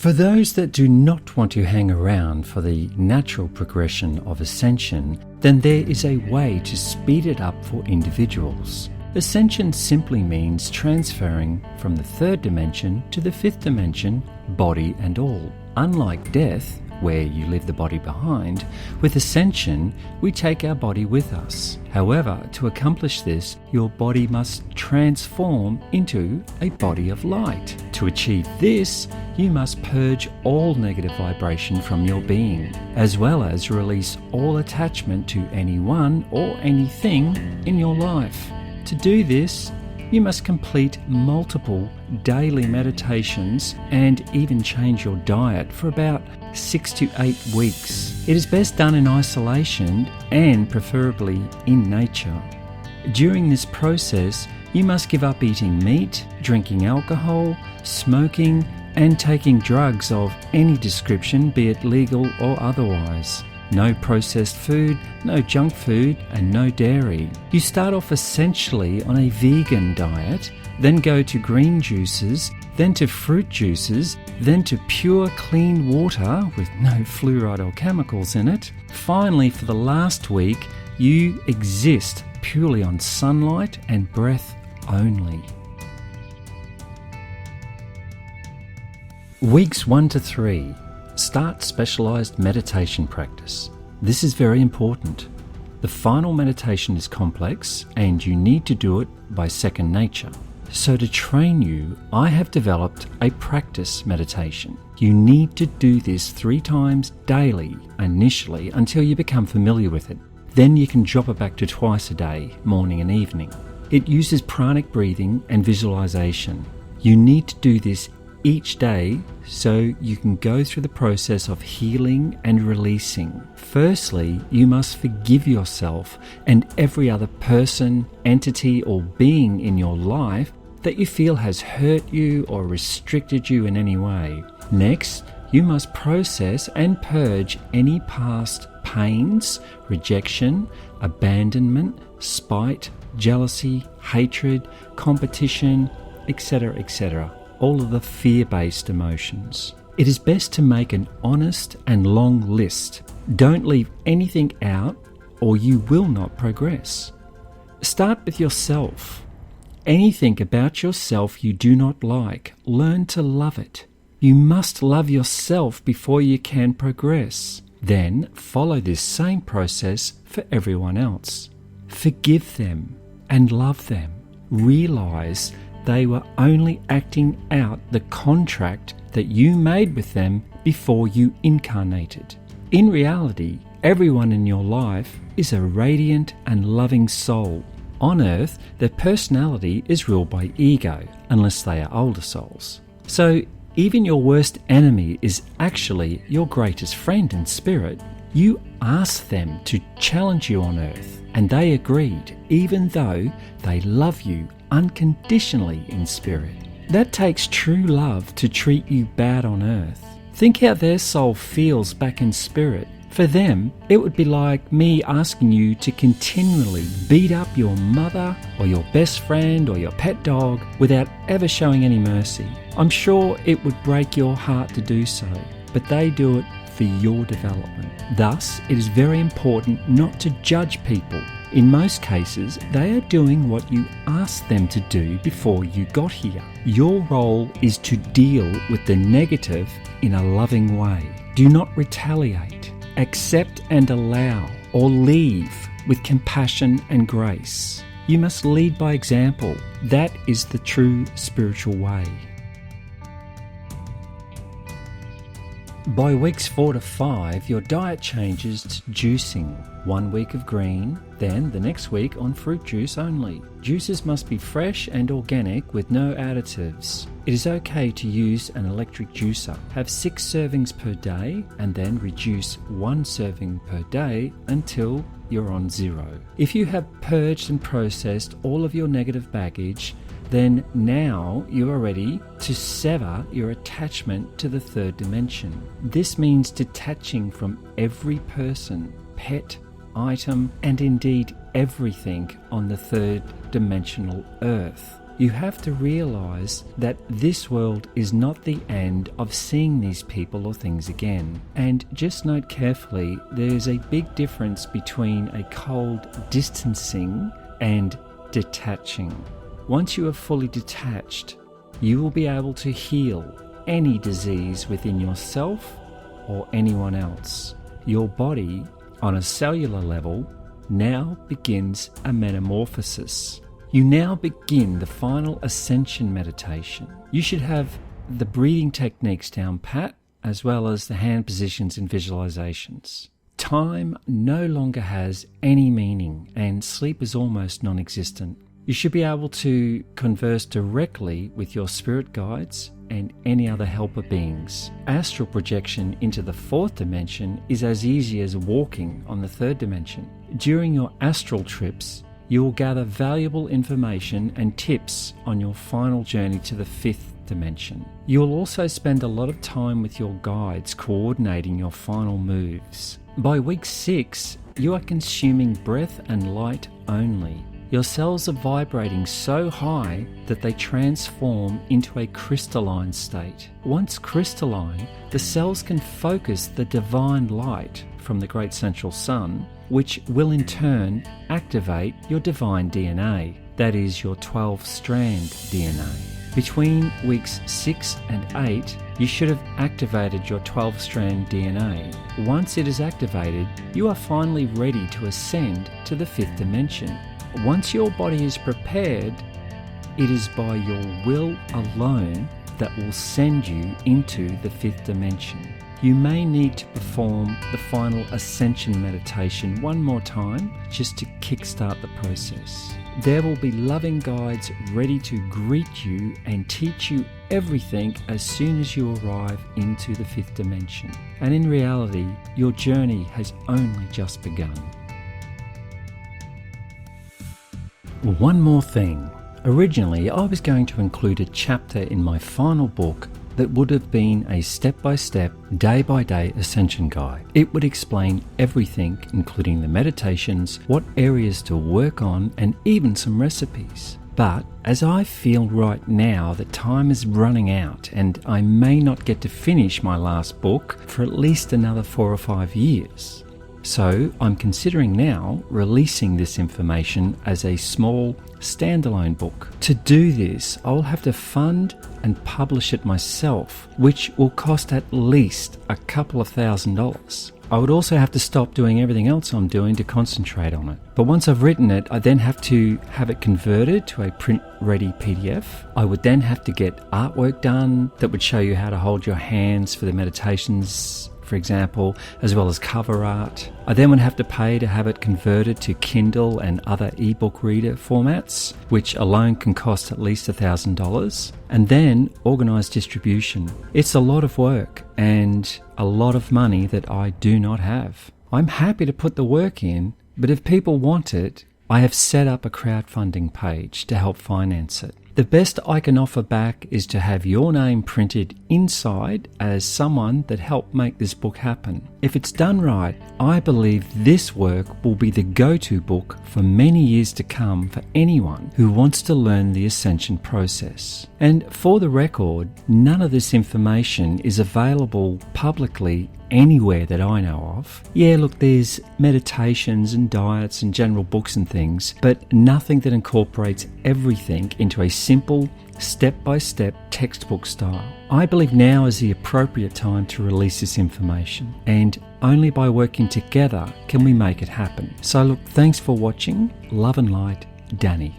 For those that do not want to hang around for the natural progression of Ascension, then there is a way to speed it up for individuals. Ascension simply means transferring from the third dimension to the fifth dimension, body and all. Unlike death, where you leave the body behind, with Ascension, we take our body with us. However, to accomplish this, your body must transform into a body of light. To achieve this, you must purge all negative vibration from your being, as well as release all attachment to anyone or anything in your life. To do this, you must complete multiple daily meditations and even change your diet for about 6 to 8 weeks. It is best done in isolation and preferably in nature. During this process, you must give up eating meat, drinking alcohol, smoking, and taking drugs of any description, be it legal or otherwise. No processed food, no junk food, and no dairy. You start off essentially on a vegan diet, then go to green juices, then to fruit juices, then to pure clean water with no fluoride or chemicals in it. Finally, for the last week, you exist purely on sunlight and breath only. Weeks 1 to 3. Start specialized meditation practice. This is very important. The final meditation is complex and you need to do it by second nature. So to train you, I have developed a practice meditation. You need to do this 3 times daily initially until you become familiar with it. Then you can drop it back to twice a day, morning and evening. It uses pranic breathing and visualization. You need to do this each day so you can go through the process of healing and releasing. Firstly, you must forgive yourself and every other person, entity or being in your life that you feel has hurt you or restricted you in any way. Next, you must process and purge any past pains, rejection, abandonment, spite, jealousy, hatred, competition, etc., etc. All of the fear-based emotions. It is best to make an honest and long list. Don't leave anything out or you will not progress. Start with yourself. Anything about yourself you do not like, learn to love it. You must love yourself before you can progress. Then follow this same process for everyone else. Forgive them and love them. Realize they were only acting out the contract that you made with them before you incarnated. In reality, everyone in your life is a radiant and loving soul. On Earth, their personality is ruled by ego, unless they are older souls. So, even your worst enemy is actually your greatest friend in spirit. You asked them to challenge you on Earth, and they agreed, even though they love you unconditionally in spirit. That takes true love to treat you bad on Earth. Think how their soul feels back in spirit. For them, it would be like me asking you to continually beat up your mother or your best friend or your pet dog without ever showing any mercy. I'm sure it would break your heart to do so, but they do it for your development. Thus, it is very important not to judge people. In most cases, they are doing what you asked them to do before you got here. Your role is to deal with the negative in a loving way. Do not retaliate. Accept and allow, or leave with compassion and grace. You must lead by example. That is the true spiritual way. By weeks 4 to 5, your diet changes to juicing. 1 week of green, then the next week on fruit juice only. Juices must be fresh and organic with no additives. It is okay to use an electric juicer. Have 6 servings per day and then reduce 1 serving per day until you're on 0. If you have purged and processed all of your negative baggage, then now you are ready to sever your attachment to the third dimension. This means detaching from every person, pet, item, and indeed everything on the third dimensional earth. you have to realize that this world is not the end of seeing these people or things again. And just note carefully, there's a big difference between a cold distancing and detaching. Once you are fully detached, you will be able to heal any disease within yourself or anyone else. Your body, on a cellular level, now begins a metamorphosis. You now begin the final Ascension meditation. You should have the breathing techniques down pat, as well as the hand positions and visualizations. Time no longer has any meaning, and sleep is almost non-existent. You should be able to converse directly with your spirit guides and any other helper beings. Astral projection into the fourth dimension is as easy as walking on the third dimension. During your astral trips, you will gather valuable information and tips on your final journey to the fifth dimension. You will also spend a lot of time with your guides coordinating your final moves. By week 6, you are consuming breath and light only. Your cells are vibrating so high that they transform into a crystalline state. Once crystalline, the cells can focus the divine light from the great central sun, which will in turn activate your divine DNA, that is your 12-strand DNA. Between weeks 6 and 8, you should have activated your 12-strand DNA. Once it is activated, you are finally ready to ascend to the fifth dimension. Once your body is prepared, it is by your will alone that will send you into the fifth dimension. You may need to perform the final Ascension meditation one more time just to kickstart the process. There will be loving guides ready to greet you and teach you everything as soon as you arrive into the fifth dimension. And in reality, your journey has only just begun. One more thing. Originally, I was going to include a chapter in my final book that would have been a step-by-step, day-by-day Ascension guide. It would explain everything, including the meditations, what areas to work on, and even some recipes. But as I feel right now that time is running out and I may not get to finish my last book for at least another 4 or 5 years. So I'm considering now releasing this information as a small standalone book. To do this, I'll have to fund and publish it myself, which will cost at least a couple of $1,000s. I would also have to stop doing everything else I'm doing to concentrate on it. But once I've written it, I then have to have it converted to a print-ready PDF. I would then have to get artwork done that would show you how to hold your hands for the meditations, for example, as well as cover art. I then would have to pay to have it converted to Kindle and other ebook reader formats, which alone can cost at least $1,000, and then organise distribution. It's a lot of work and a lot of money that I do not have. I'm happy to put the work in, but if people want it, I have set up a crowdfunding page to help finance it. The best I can offer back is to have your name printed inside as someone that helped make this book happen. If it's done right, I believe this work will be the go-to book for many years to come for anyone who wants to learn the Ascension process. And for the record, none of this information is available publicly anywhere that I know of. Yeah, look, there's meditations and diets and general books and things, but nothing that incorporates everything into a simple, step-by-step textbook style. I believe now is the appropriate time to release this information, and only by working together can we make it happen. So look, thanks for watching. Love and light, Danny.